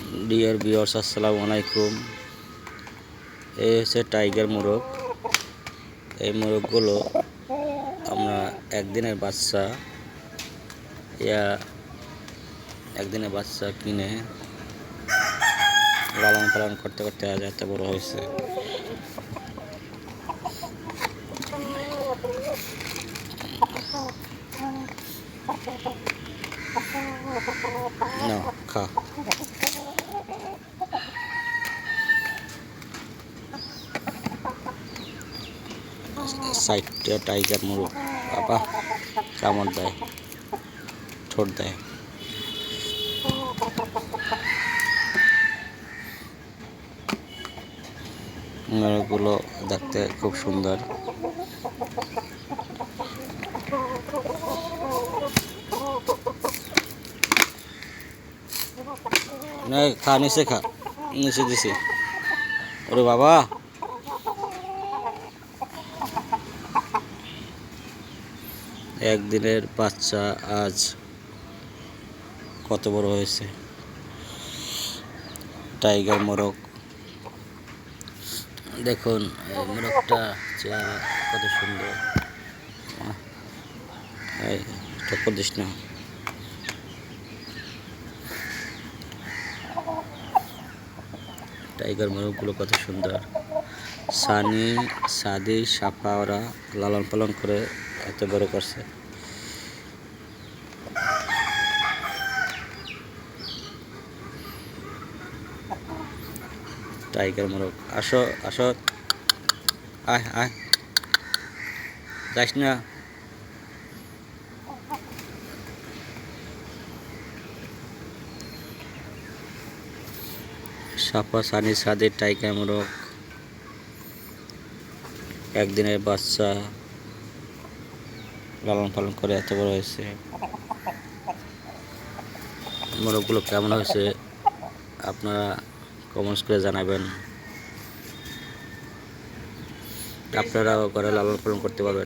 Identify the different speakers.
Speaker 1: Dear viewers, আসসালামু আলাইকুম। এই হচ্ছে টাইগার মোরগ। এই মোরগগুলো আমরা একদিনের বাচ্চা কিনে লালন পালন করতে করতে আজ এত বড় হয়েছে। না খা সাইডটা টাইগার মোরগ বাবা কামড় দেয়, ঠোঁট দেয়। মোরগগুলো দেখতে খুব সুন্দর। খা নিচে, খা নিচে দিছি। ওরে বাবা, একদিনের বাচ্চা আজ কত বড় হয়েছে। টাইগার মোরগ দেখুন, মোরগটা চেহারা কত সুন্দর। টক্কর দিস না। টাইগার মোরগগুলো কত সুন্দর। সাদি সাফা ওরা লালন পালন করে এত বড় করছে। টাইগার মোরগ, আসো আসো, আয় আয়, যাস না। সাফা সাদি টাইগার মোরগ একদিনের বাচ্চা লালন পালন করে এত বড় হয়েছে। মোরগগুলো কেমন হয়েছে আপনারা কমেন্টস করে জানাবেন। আপনারাও ঘরে লালন পালন করতে পারবেন।